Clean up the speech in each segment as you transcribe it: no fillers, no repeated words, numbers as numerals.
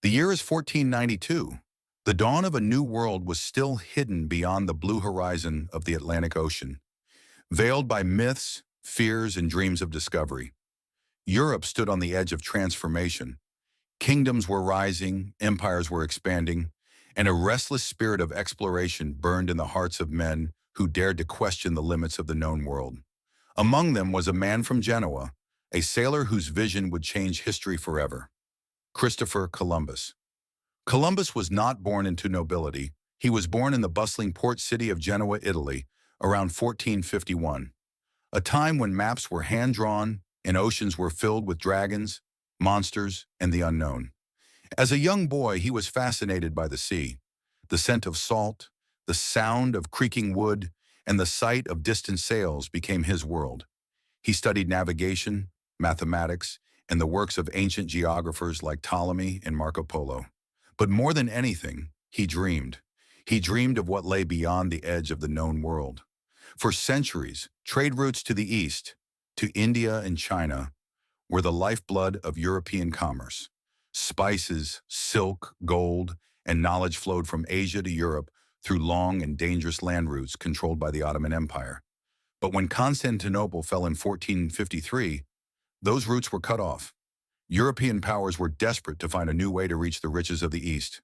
The year is 1492. The dawn of a new world was still hidden beyond the blue horizon of the Atlantic Ocean, veiled by myths, fears, and dreams of discovery. Europe stood on the edge of transformation. Kingdoms were rising, empires were expanding, and a restless spirit of exploration burned in the hearts of men who dared to question the limits of the known world. Among them was a man from Genoa, a sailor whose vision would change history forever: Christopher Columbus. Columbus was not born into nobility. He was born in the bustling port city of Genoa, Italy, around 1451, a time when maps were hand-drawn and oceans were filled with dragons, monsters, and the unknown. As a young boy, he was fascinated by the sea. The scent of salt, the sound of creaking wood, and the sight of distant sails became his world. He studied navigation, mathematics, and the works of ancient geographers like Ptolemy and Marco Polo. But more than anything, he dreamed. He dreamed of what lay beyond the edge of the known world. For centuries, trade routes to the east, to India and China, were the lifeblood of European commerce. Spices, silk, gold, and knowledge flowed from Asia to Europe through long and dangerous land routes controlled by the Ottoman Empire. But when Constantinople fell in 1453, those routes were cut off. European powers were desperate to find a new way to reach the riches of the East,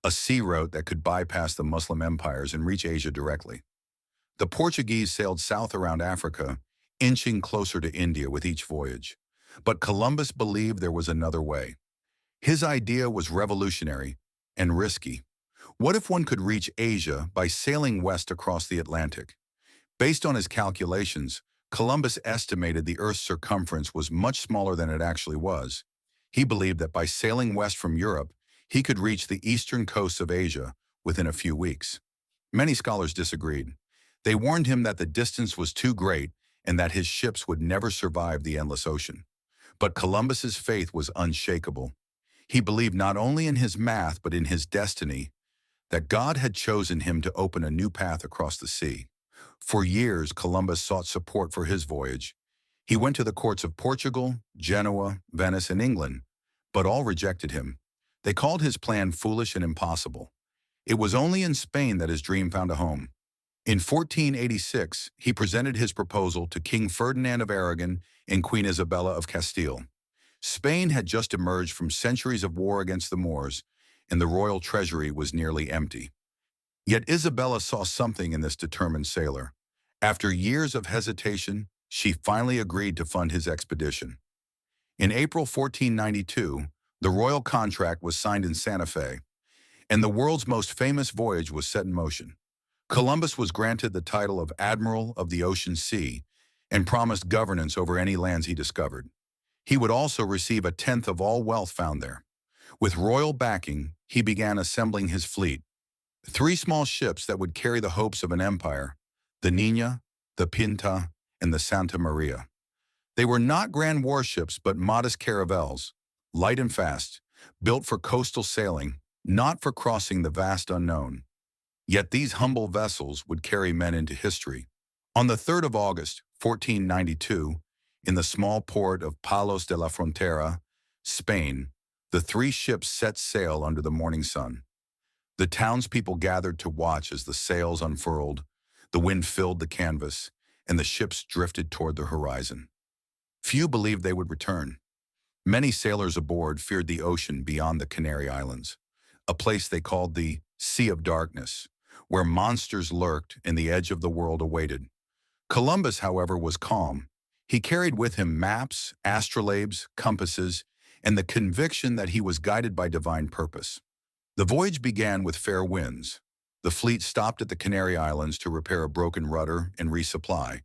a sea route that could bypass the Muslim empires and reach Asia directly. The Portuguese sailed south around Africa, inching closer to India with each voyage. But Columbus believed there was another way. His idea was revolutionary and risky. What if one could reach Asia by sailing west across the Atlantic? Based on his calculations, Columbus estimated the Earth's circumference was much smaller than it actually was. He believed that by sailing west from Europe, he could reach the eastern coasts of Asia within a few weeks. Many scholars disagreed. They warned him that the distance was too great and that his ships would never survive the endless ocean. But Columbus's faith was unshakable. He believed not only in his math but in his destiny, that God had chosen him to open a new path across the sea. For years, Columbus sought support for his voyage. He went to the courts of Portugal, Genoa, Venice, and England, but all rejected him. They called his plan foolish and impossible. It was only in Spain that his dream found a home. In 1486, he presented his proposal to King Ferdinand of Aragon and Queen Isabella of Castile. Spain had just emerged from centuries of war against the Moors, and the royal treasury was nearly empty. Yet Isabella saw something in this determined sailor. After years of hesitation, she finally agreed to fund his expedition. In April 1492, the royal contract was signed in Santa Fe, and the world's most famous voyage was set in motion. Columbus was granted the title of Admiral of the Ocean Sea and promised governance over any lands he discovered. He would also receive a tenth of all wealth found there. With royal backing, he began assembling his fleet. 3 small ships that would carry the hopes of an empire: the Niña, the Pinta, and the Santa Maria. They were not grand warships but modest caravels, light and fast, built for coastal sailing, not for crossing the vast unknown. Yet these humble vessels would carry men into history. On the 3rd of August, 1492, in the small port of Palos de la Frontera, Spain, the 3 ships set sail under the morning sun. The townspeople gathered to watch as the sails unfurled, the wind filled the canvas, and the ships drifted toward the horizon. Few believed they would return. Many sailors aboard feared the ocean beyond the Canary Islands, a place they called the Sea of Darkness, where monsters lurked and the edge of the world awaited. Columbus, however, was calm. He carried with him maps, astrolabes, compasses, and the conviction that he was guided by divine purpose. The voyage began with fair winds. The fleet stopped at the Canary Islands to repair a broken rudder and resupply.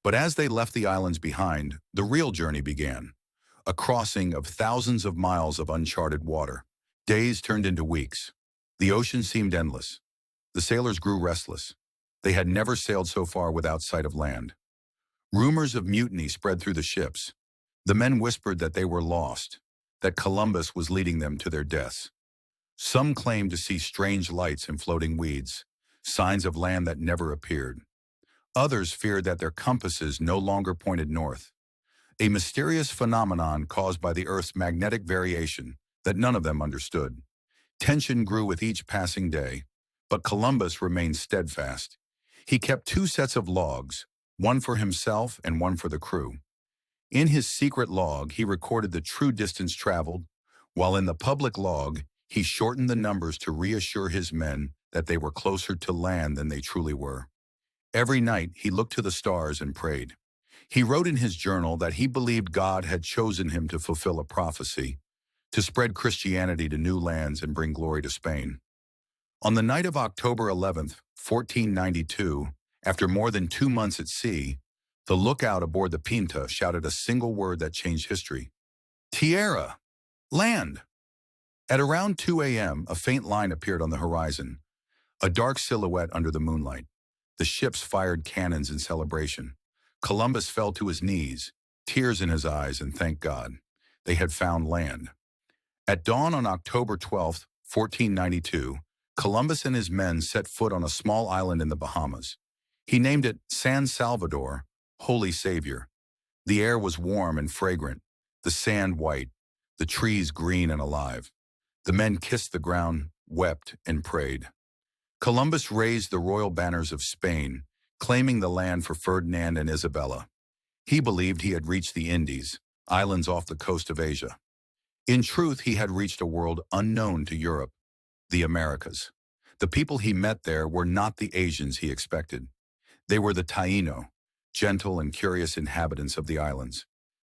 But as they left the islands behind, the real journey began, a crossing of thousands of miles of uncharted water. Days turned into weeks. The ocean seemed endless. The sailors grew restless. They had never sailed so far without sight of land. Rumors of mutiny spread through the ships. The men whispered that they were lost, that Columbus was leading them to their deaths. Some claimed to see strange lights and floating weeds, signs of land that never appeared. Others feared that their compasses no longer pointed north, a mysterious phenomenon caused by the Earth's magnetic variation that none of them understood. Tension grew with each passing day, but Columbus remained steadfast. He kept two sets of logs, one for himself and one for the crew. In his secret log, he recorded the true distance traveled, while in the public log, he shortened the numbers to reassure his men that they were closer to land than they truly were. Every night, he looked to the stars and prayed. He wrote in his journal that he believed God had chosen him to fulfill a prophecy, to spread Christianity to new lands and bring glory to Spain. On the night of October 11th, 1492, after more than 2 months at sea, the lookout aboard the Pinta shouted a single word that changed history. Tierra! Land! At around 2 a.m., a faint line appeared on the horizon, a dark silhouette under the moonlight. The ships fired cannons in celebration. Columbus fell to his knees, tears in his eyes, and thanked God. They had found land. At dawn on October 12th, 1492, Columbus and his men set foot on a small island in the Bahamas. He named it San Salvador, Holy Savior. The air was warm and fragrant, the sand white, the trees green and alive. The men kissed the ground, wept, and prayed. Columbus raised the royal banners of Spain, claiming the land for Ferdinand and Isabella. He believed he had reached the Indies, islands off the coast of Asia. In truth, he had reached a world unknown to Europe, the Americas. The people he met there were not the Asians he expected. They were the Taino, gentle and curious inhabitants of the islands.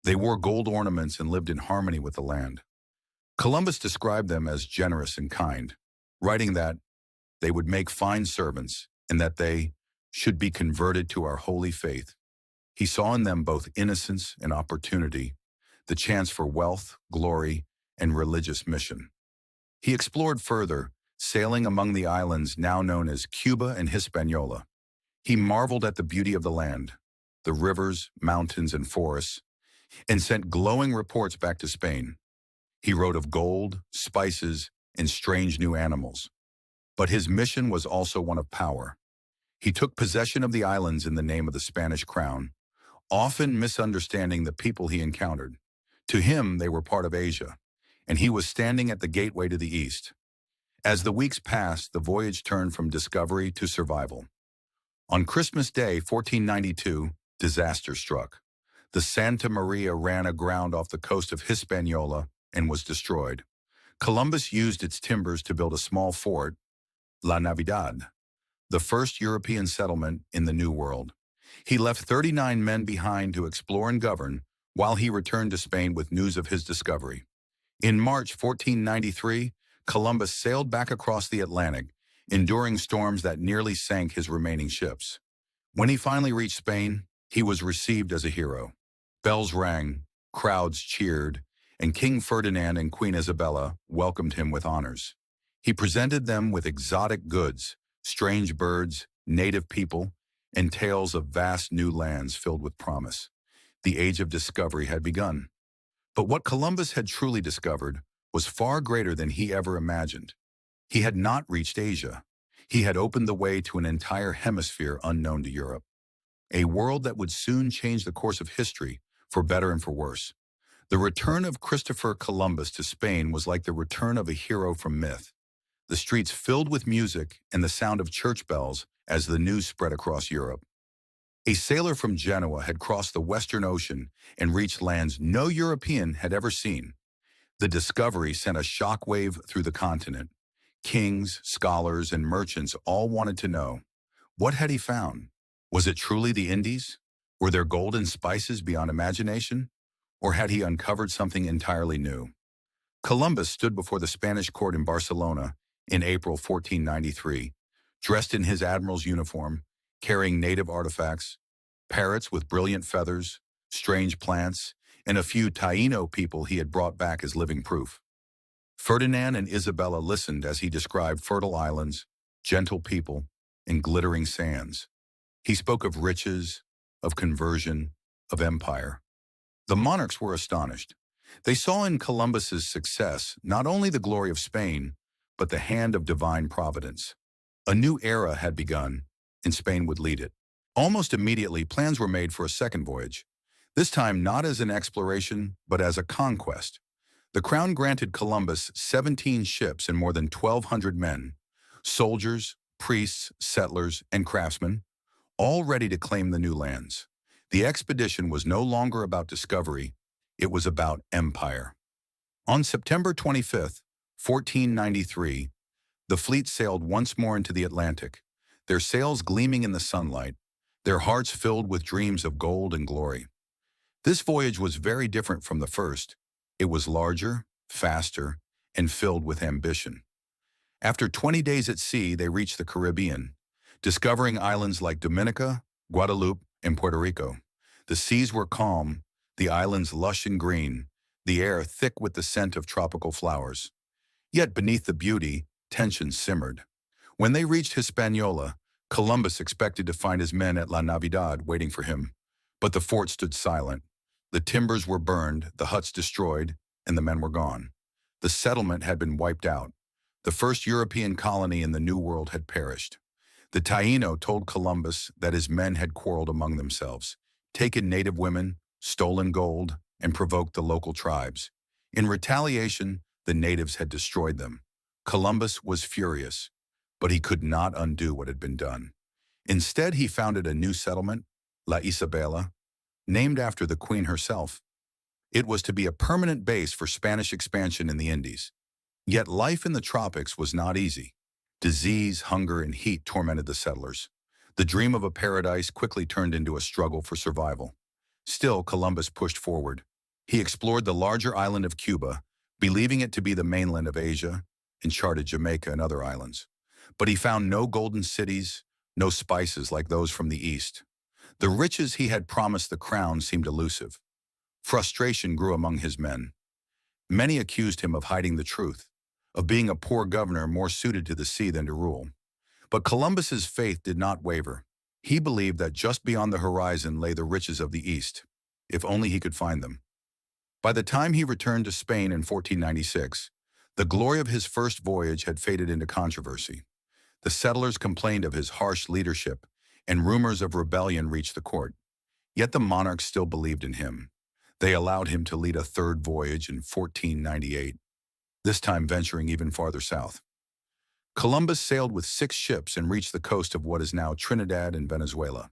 They wore gold ornaments and lived in harmony with the land. Columbus described them as generous and kind, writing that they would make fine servants and that they should be converted to our holy faith. He saw in them both innocence and opportunity, the chance for wealth, glory, and religious mission. He explored further, sailing among the islands now known as Cuba and Hispaniola. He marveled at the beauty of the land, the rivers, mountains, and forests, and sent glowing reports back to Spain. He wrote of gold, spices, and strange new animals. But his mission was also one of power. He took possession of the islands in the name of the Spanish crown, often misunderstanding the people he encountered. To him, they were part of Asia, and he was standing at the gateway to the east. As the weeks passed, the voyage turned from discovery to survival. On Christmas Day, 1492, disaster struck. The Santa Maria ran aground off the coast of Hispaniola and was destroyed. Columbus used its timbers to build a small fort, La Navidad, the first European settlement in the New World. He left 39 men behind to explore and govern, while he returned to Spain with news of his discovery. In March 1493, Columbus sailed back across the Atlantic, enduring storms that nearly sank his remaining ships. When he finally reached Spain, he was received as a hero. Bells rang, crowds cheered, and King Ferdinand and Queen Isabella welcomed him with honors. He presented them with exotic goods, strange birds, native people, and tales of vast new lands filled with promise. The age of discovery had begun. But what Columbus had truly discovered was far greater than he ever imagined. He had not reached Asia. He had opened the way to an entire hemisphere unknown to Europe, a world that would soon change the course of history, for better and for worse. The return of Christopher Columbus to Spain was like the return of a hero from myth. The streets filled with music and the sound of church bells as the news spread across Europe. A sailor from Genoa had crossed the Western Ocean and reached lands no European had ever seen. The discovery sent a shockwave through the continent. Kings, scholars, and merchants all wanted to know, what had he found? Was it truly the Indies? Were there gold and spices beyond imagination? Or had he uncovered something entirely new? Columbus stood before the Spanish court in Barcelona in April 1493, dressed in his admiral's uniform, carrying native artifacts, parrots with brilliant feathers, strange plants, and a few Taino people he had brought back as living proof. Ferdinand and Isabella listened as he described fertile islands, gentle people, and glittering sands. He spoke of riches, of conversion, of empire. The monarchs were astonished. They saw in Columbus's success not only the glory of Spain, but the hand of divine providence. A new era had begun, and Spain would lead it. Almost immediately, plans were made for a second voyage, this time not as an exploration, but as a conquest. The crown granted Columbus 17 ships and more than 1,200 men, soldiers, priests, settlers, and craftsmen, all ready to claim the new lands. The expedition was no longer about discovery, it was about empire. On September 25, 1493, the fleet sailed once more into the Atlantic, their sails gleaming in the sunlight, their hearts filled with dreams of gold and glory. This voyage was very different from the first. It was larger, faster, and filled with ambition. After 20 days at sea, they reached the Caribbean, discovering islands like Dominica, Guadeloupe, and Puerto Rico. The seas were calm, the islands lush and green, the air thick with the scent of tropical flowers. Yet beneath the beauty, tension simmered. When they reached Hispaniola, Columbus expected to find his men at La Navidad waiting for him. But the fort stood silent. The timbers were burned, the huts destroyed, and the men were gone. The settlement had been wiped out. The first European colony in the New World had perished. The Taino told Columbus that his men had quarreled among themselves, taken native women, stolen gold, and provoked the local tribes. In retaliation, the natives had destroyed them. Columbus was furious, but he could not undo what had been done. Instead, he founded a new settlement, La Isabela, named after the Queen herself. It was to be a permanent base for Spanish expansion in the Indies. Yet life in the tropics was not easy. Disease, hunger, and heat tormented the settlers. The dream of a paradise quickly turned into a struggle for survival. Still, Columbus pushed forward. He explored the larger island of Cuba, believing it to be the mainland of Asia, and charted Jamaica and other islands. But he found no golden cities, no spices like those from the east. The riches he had promised the crown seemed elusive. Frustration grew among his men. Many accused him of hiding the truth, of being a poor governor more suited to the sea than to rule. But Columbus's faith did not waver. He believed that just beyond the horizon lay the riches of the East, if only he could find them. By the time he returned to Spain in 1496, the glory of his first voyage had faded into controversy. The settlers complained of his harsh leadership, and rumors of rebellion reached the court. Yet the monarchs still believed in him. They allowed him to lead a third voyage in 1498, this time venturing even farther south. Columbus sailed with 6 ships and reached the coast of what is now Trinidad and Venezuela.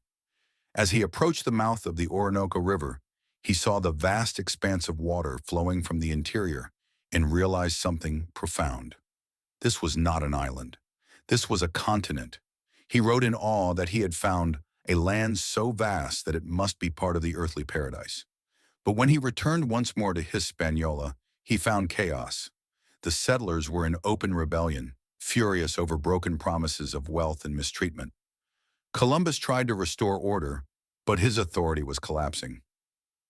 As he approached the mouth of the Orinoco River, he saw the vast expanse of water flowing from the interior and realized something profound. This was not an island. This was a continent. He wrote in awe that he had found a land so vast that it must be part of the earthly paradise. But when he returned once more to Hispaniola, he found chaos. The settlers were in open rebellion, furious over broken promises of wealth and mistreatment. Columbus tried to restore order, but his authority was collapsing.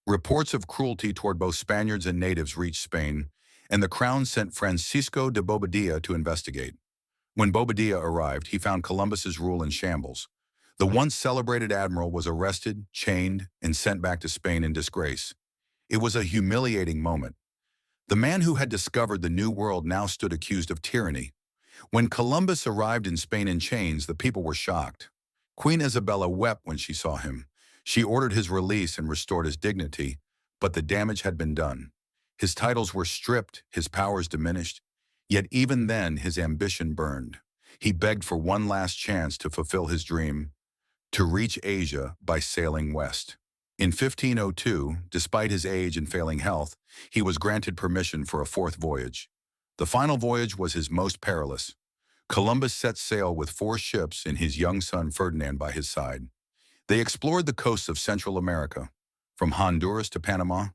Reports of cruelty toward both Spaniards and natives reached Spain, and the crown sent Francisco de Bobadilla to investigate. When Bobadilla arrived, he found Columbus's rule in shambles. The once celebrated admiral was arrested, chained, and sent back to Spain in disgrace. It was a humiliating moment. The man who had discovered the New World now stood accused of tyranny. When Columbus arrived in Spain in chains, the people were shocked. Queen Isabella wept when she saw him. She ordered his release and restored his dignity, but the damage had been done. His titles were stripped, his powers diminished, yet even then his ambition burned. He begged for one last chance to fulfill his dream, to reach Asia by sailing west. In 1502, despite his age and failing health, he was granted permission for a 4th voyage. The final voyage was his most perilous. Columbus set sail with 4 ships and his young son Ferdinand by his side. They explored the coasts of Central America, from Honduras to Panama,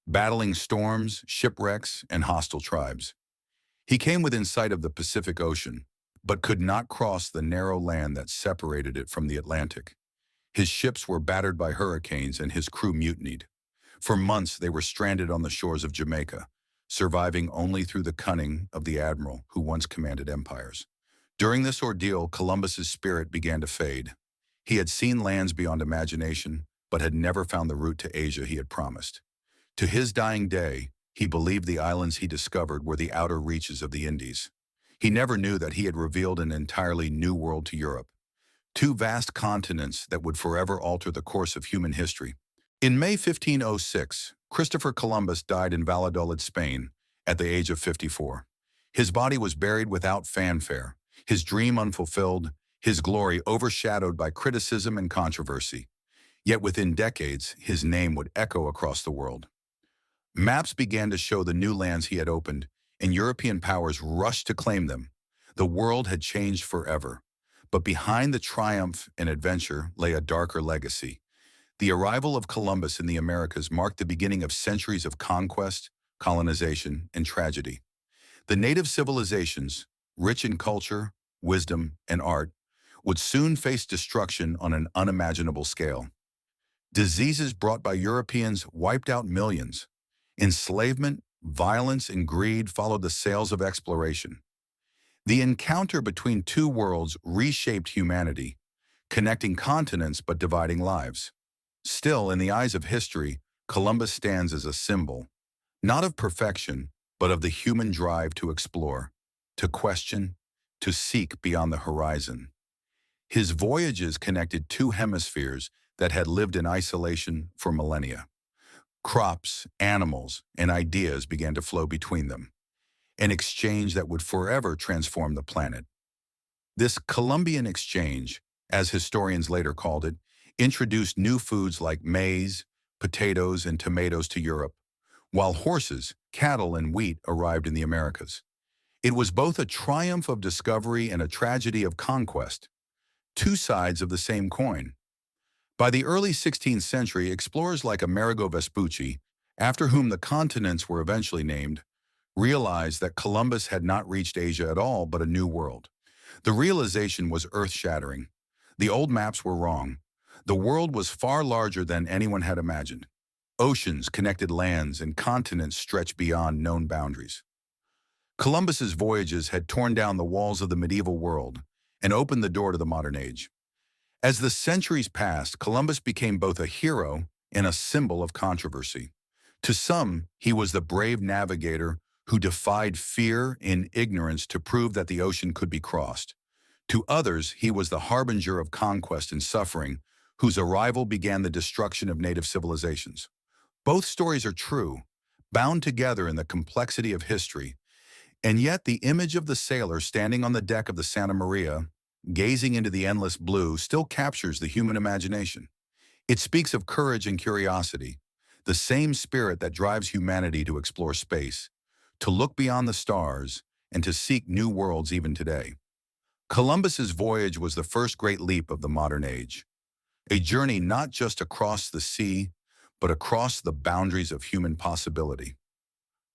battling storms, shipwrecks, and hostile tribes. He came within sight of the Pacific Ocean, but could not cross the narrow land that separated it from the Atlantic. His ships were battered by hurricanes and his crew mutinied. For months they were stranded on the shores of Jamaica, surviving only through the cunning of the admiral who once commanded empires. During this ordeal, Columbus's spirit began to fade. He had seen lands beyond imagination, but had never found the route to Asia he had promised. To his dying day, he believed the islands he discovered were the outer reaches of the Indies. He never knew that he had revealed an entirely new world to Europe, 2 vast continents that would forever alter the course of human history. In May 1506, Christopher Columbus died in Valladolid, Spain, at the age of 54. His body was buried without fanfare, his dream unfulfilled, his glory overshadowed by criticism and controversy. Yet within decades, his name would echo across the world. Maps began to show the new lands he had opened, and European powers rushed to claim them. The world had changed forever. But behind the triumph and adventure lay a darker legacy. The arrival of Columbus in the Americas marked the beginning of centuries of conquest, colonization, and tragedy. The native civilizations, rich in culture, wisdom, and art, would soon face destruction on an unimaginable scale. Diseases brought by Europeans wiped out millions. Enslavement, violence, and greed followed the sails of exploration. The encounter between two worlds reshaped humanity, connecting continents but dividing lives. Still, in the eyes of history, Columbus stands as a symbol, not of perfection, but of the human drive to explore, to question, to seek beyond the horizon. His voyages connected two hemispheres that had lived in isolation for millennia. Crops, animals, and ideas began to flow between them, an exchange that would forever transform the planet. This Columbian exchange, as historians later called it, introduced new foods like maize, potatoes, and tomatoes to Europe, while horses, cattle, and wheat arrived in the Americas. It was both a triumph of discovery and a tragedy of conquest, two sides of the same coin. By the early 16th century, explorers like Amerigo Vespucci, after whom the continents were eventually named, realized that Columbus had not reached Asia at all but a new world. The realization was earth-shattering. The old maps were wrong. The world was far larger than anyone had imagined. Oceans connected lands and continents stretched beyond known boundaries. Columbus's voyages had torn down the walls of the medieval world and opened the door to the modern age. As the centuries passed, Columbus became both a hero and a symbol of controversy. To some, he was the brave navigator who defied fear and ignorance to prove that the ocean could be crossed. To others, he was the harbinger of conquest and suffering, whose arrival began the destruction of native civilizations. Both stories are true, bound together in the complexity of history, and yet the image of the sailor standing on the deck of the Santa Maria, gazing into the endless blue, still captures the human imagination. It speaks of courage and curiosity, the same spirit that drives humanity to explore space, to look beyond the stars, and to seek new worlds even today. Columbus's voyage was the first great leap of the modern age, a journey not just across the sea, but across the boundaries of human possibility.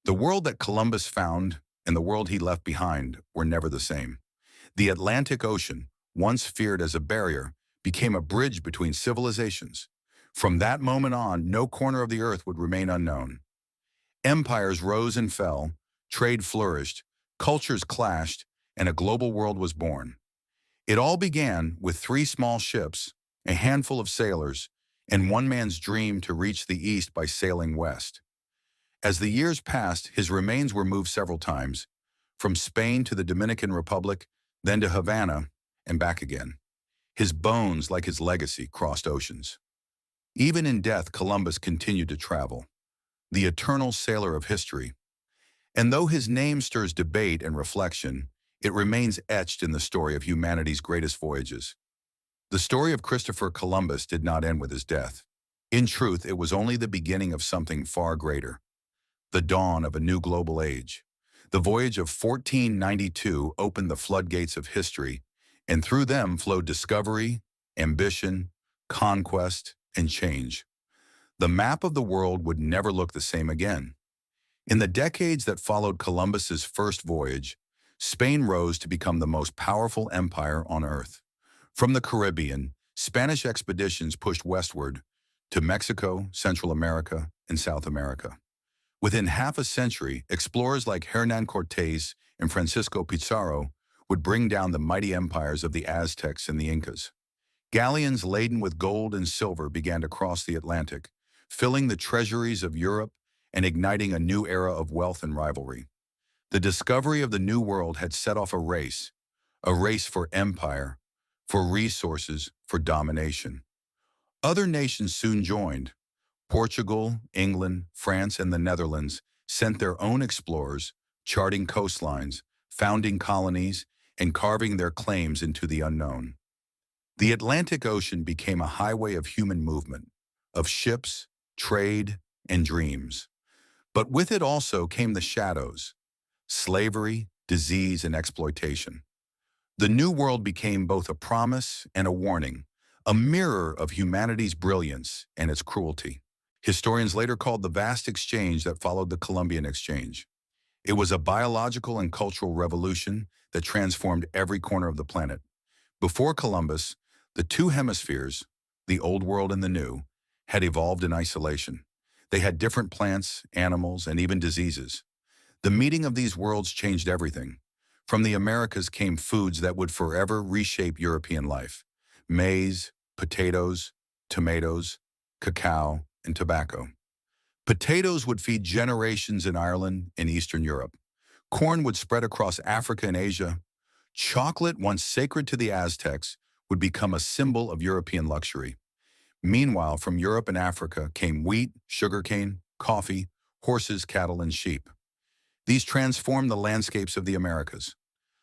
The world that Columbus found and the world he left behind were never the same. The Atlantic Ocean, once feared as a barrier, became a bridge between civilizations. From that moment on, no corner of the earth would remain unknown. Empires rose and fell, trade flourished, cultures clashed, and a global world was born. It all began with three small ships, a handful of sailors, and one man's dream to reach the east by sailing west. As the years passed, his remains were moved several times, from Spain to the Dominican Republic, then to Havana, and back again. His bones, like his legacy, crossed oceans. Even in death, Columbus continued to travel, the eternal sailor of history. And though his name stirs debate and reflection, it remains etched in the story of humanity's greatest voyages. The story of Christopher Columbus did not end with his death. In truth, it was only the beginning of something far greater, the dawn of a new global age. The voyage of 1492 opened the floodgates of history, and through them flowed discovery, ambition, conquest, and change. The map of the world would never look the same again. In the decades that followed Columbus's first voyage, Spain rose to become the most powerful empire on Earth. From the Caribbean, Spanish expeditions pushed westward to Mexico, Central America, and South America. Within half a century, explorers like Hernán Cortés and Francisco Pizarro would bring down the mighty empires of the Aztecs and the Incas. Galleons laden with gold and silver began to cross the Atlantic, filling the treasuries of Europe and igniting a new era of wealth and rivalry. The discovery of the New World had set off a race for empire, for resources, for domination. Other nations soon joined. Portugal, England, France, and the Netherlands sent their own explorers, charting coastlines, founding colonies, and carving their claims into the unknown. The Atlantic Ocean became a highway of human movement, of ships, trade, and dreams. But with it also came the shadows: slavery, disease, and exploitation. The New World became both a promise and a warning, a mirror of humanity's brilliance and its cruelty. Historians later called the vast exchange that followed the Columbian Exchange. It was a biological and cultural revolution that transformed every corner of the planet. Before Columbus, the two hemispheres, the Old World and the New, had evolved in isolation. They had different plants, animals, and even diseases. The meeting of these worlds changed everything. From the Americas came foods that would forever reshape European life: maize, potatoes, tomatoes, cacao, and tobacco. Potatoes would feed generations in Ireland and Eastern Europe. Corn would spread across Africa and Asia. Chocolate, once sacred to the Aztecs, would become a symbol of European luxury. Meanwhile, from Europe and Africa came wheat, sugarcane, coffee, horses, cattle, and sheep. These transformed the landscapes of the Americas.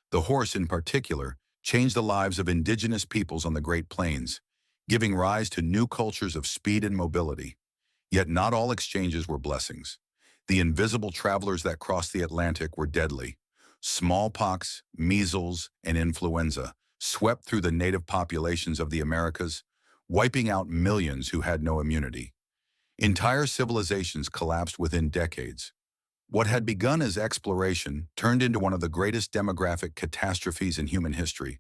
The horse, in particular, changed the lives of indigenous peoples on the Great Plains, giving rise to new cultures of speed and mobility. Yet not all exchanges were blessings. The invisible travelers that crossed the Atlantic were deadly. Smallpox, measles, and influenza swept through the native populations of the Americas, wiping out millions who had no immunity. Entire civilizations collapsed within decades. What had begun as exploration turned into one of the greatest demographic catastrophes in human history.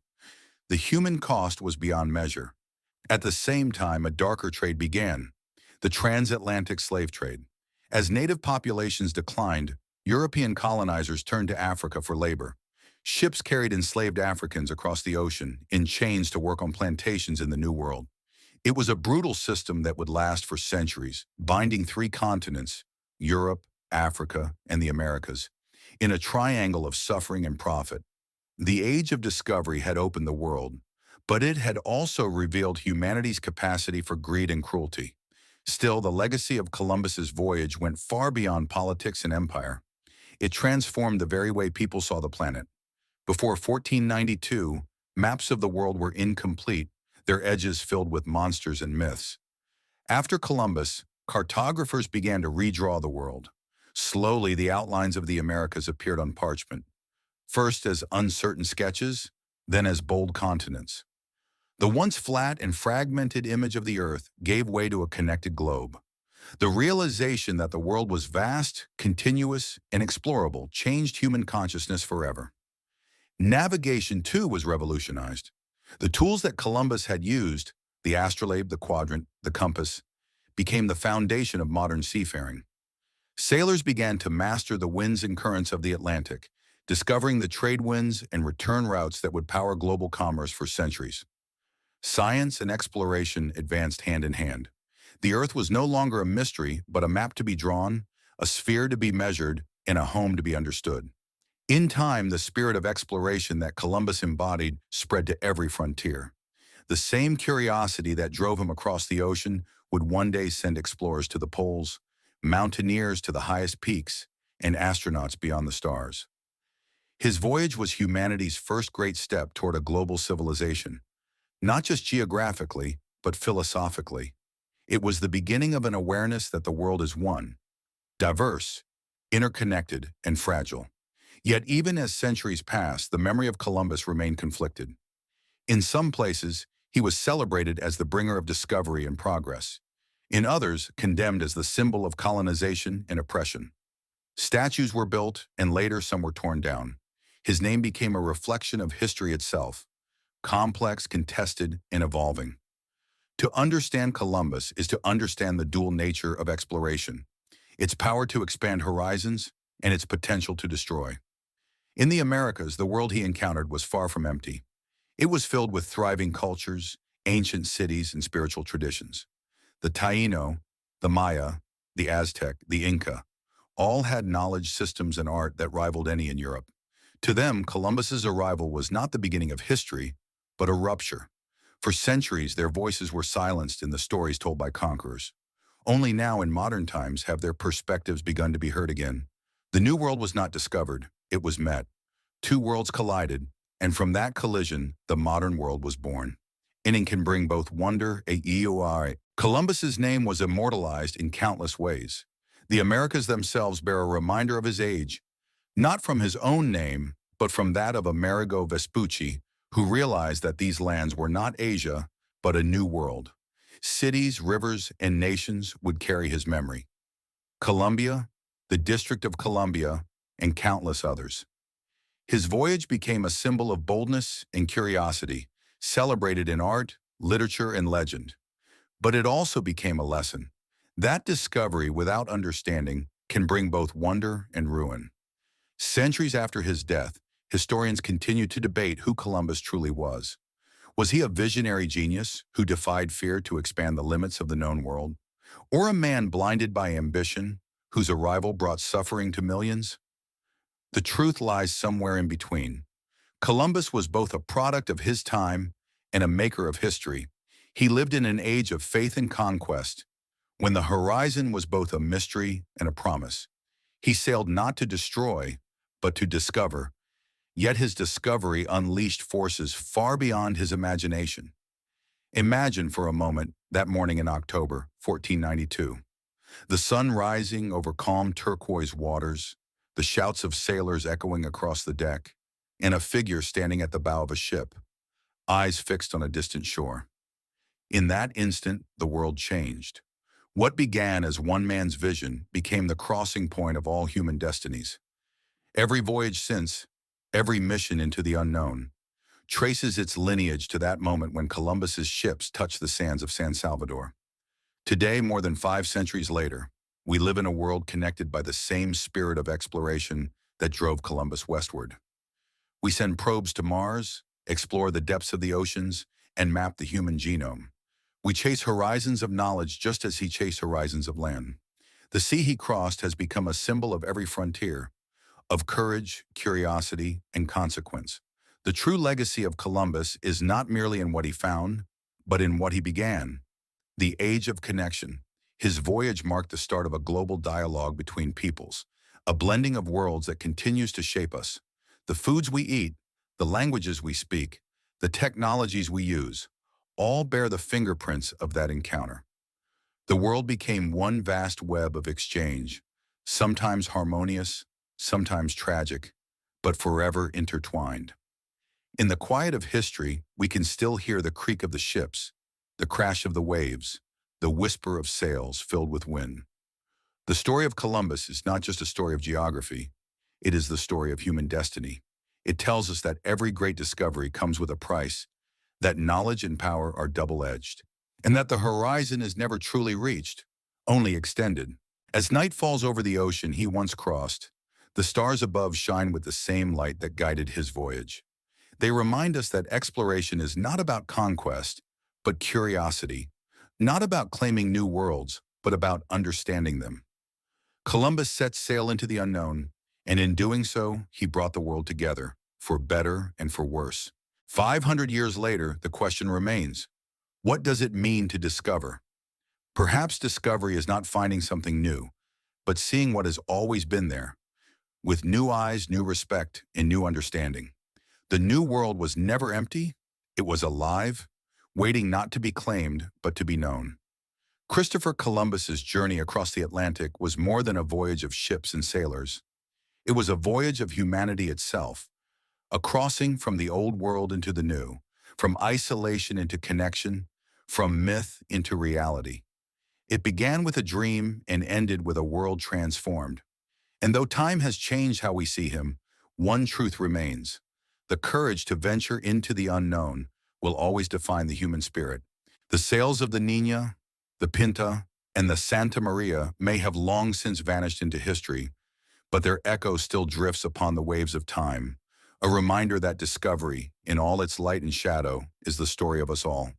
The human cost was beyond measure. At the same time, a darker trade began: the transatlantic slave trade. As native populations declined, European colonizers turned to Africa for labor. Ships carried enslaved Africans across the ocean in chains to work on plantations in the New World. It was a brutal system that would last for centuries, binding three continents, Europe, Africa, and the Americas, in a triangle of suffering and profit. The age of discovery had opened the world, but it had also revealed humanity's capacity for greed and cruelty. Still, the legacy of Columbus's voyage went far beyond politics and empire. It transformed the very way people saw the planet. Before 1492, maps of the world were incomplete, their edges filled with monsters and myths. After Columbus, cartographers began to redraw the world. Slowly, the outlines of the Americas appeared on parchment, first as uncertain sketches, then as bold continents. The once flat and fragmented image of the Earth gave way to a connected globe. The realization that the world was vast, continuous, and explorable changed human consciousness forever. Navigation, too, was revolutionized. The tools that Columbus had used, the astrolabe, the quadrant, the compass, became the foundation of modern seafaring. Sailors began to master the winds and currents of the Atlantic, discovering the trade winds and return routes that would power global commerce for centuries. Science and exploration advanced hand in hand. The Earth was no longer a mystery, but a map to be drawn, a sphere to be measured, and a home to be understood. In time, the spirit of exploration that Columbus embodied spread to every frontier. The same curiosity that drove him across the ocean would one day send explorers to the poles, mountaineers to the highest peaks, and astronauts beyond the stars. His voyage was humanity's first great step toward a global civilization, not just geographically, but philosophically. It was the beginning of an awareness that the world is one, diverse, interconnected, and fragile. Yet even as centuries passed, the memory of Columbus remained conflicted. In some places, he was celebrated as the bringer of discovery and progress. In others, condemned as the symbol of colonization and oppression. Statues were built, and later some were torn down. His name became a reflection of history itself, complex, contested, and evolving. To understand Columbus is to understand the dual nature of exploration, its power to expand horizons and its potential to destroy. In the Americas, the world he encountered was far from empty. It was filled with thriving cultures, ancient cities, and spiritual traditions. The Taino, the Maya, the Aztec, the Inca, all had knowledge systems and art that rivaled any in Europe. To them, Columbus's arrival was not the beginning of history, but a rupture. For centuries, their voices were silenced in the stories told by conquerors. Only now, in modern times, have their perspectives begun to be heard again. The New World was not discovered, it was met. Two worlds collided, and from that collision, the modern world was born. Inning can bring both wonder and EUI. Columbus's name was immortalized in countless ways. The Americas themselves bear a reminder of his age, not from his own name, but from that of Amerigo Vespucci, who realized that these lands were not Asia, but a new world. Cities, rivers, and nations would carry his memory. Columbia, the District of Columbia, and countless others. His voyage became a symbol of boldness and curiosity, celebrated in art, literature, and legend. But it also became a lesson. That discovery without understanding can bring both wonder and ruin. Centuries after his death, historians continue to debate who Columbus truly was. Was he a visionary genius who defied fear to expand the limits of the known world? Or a man blinded by ambition whose arrival brought suffering to millions? The truth lies somewhere in between. Columbus was both a product of his time and a maker of history. He lived in an age of faith and conquest, when the horizon was both a mystery and a promise. He sailed not to destroy, but to discover. Yet his discovery unleashed forces far beyond his imagination. Imagine for a moment that morning in October, 1492. The sun rising over calm turquoise waters, the shouts of sailors echoing across the deck, and a figure standing at the bow of a ship, eyes fixed on a distant shore. In that instant, the world changed. What began as one man's vision became the crossing point of all human destinies. Every voyage since, every mission into the unknown, traces its lineage to that moment when Columbus's ships touched the sands of San Salvador. Today, more than 5 centuries later, we live in a world connected by the same spirit of exploration that drove Columbus westward. We send probes to Mars, explore the depths of the oceans, and map the human genome. We chase horizons of knowledge just as he chased horizons of land. The sea he crossed has become a symbol of every frontier, of courage, curiosity, and consequence. The true legacy of Columbus is not merely in what he found, but in what he began. The age of connection. His voyage marked the start of a global dialogue between peoples, a blending of worlds that continues to shape us. The foods we eat, the languages we speak, the technologies we use, all bear the fingerprints of that encounter. The world became one vast web of exchange, sometimes harmonious, sometimes tragic, but forever intertwined. In the quiet of history, we can still hear the creak of the ships, the crash of the waves, the whisper of sails filled with wind. The story of Columbus is not just a story of geography, it is the story of human destiny. It tells us that every great discovery comes with a price, that knowledge and power are double-edged, and that the horizon is never truly reached, only extended. As night falls over the ocean he once crossed, the stars above shine with the same light that guided his voyage. They remind us that exploration is not about conquest, but curiosity, not about claiming new worlds, but about understanding them. Columbus set sail into the unknown, and in doing so, he brought the world together, for better and for worse. 500 years later, the question remains, what does it mean to discover? Perhaps discovery is not finding something new, but seeing what has always been there, with new eyes, new respect, and new understanding. The new world was never empty, it was alive, waiting not to be claimed, but to be known. Christopher Columbus's journey across the Atlantic was more than a voyage of ships and sailors. It was a voyage of humanity itself, a crossing from the old world into the new, from isolation into connection, from myth into reality. It began with a dream and ended with a world transformed. And though time has changed how we see him, one truth remains. The courage to venture into the unknown will always define the human spirit. The sails of the Niña, the Pinta, and the Santa Maria may have long since vanished into history, but their echo still drifts upon the waves of time, a reminder that discovery, in all its light and shadow, is the story of us all.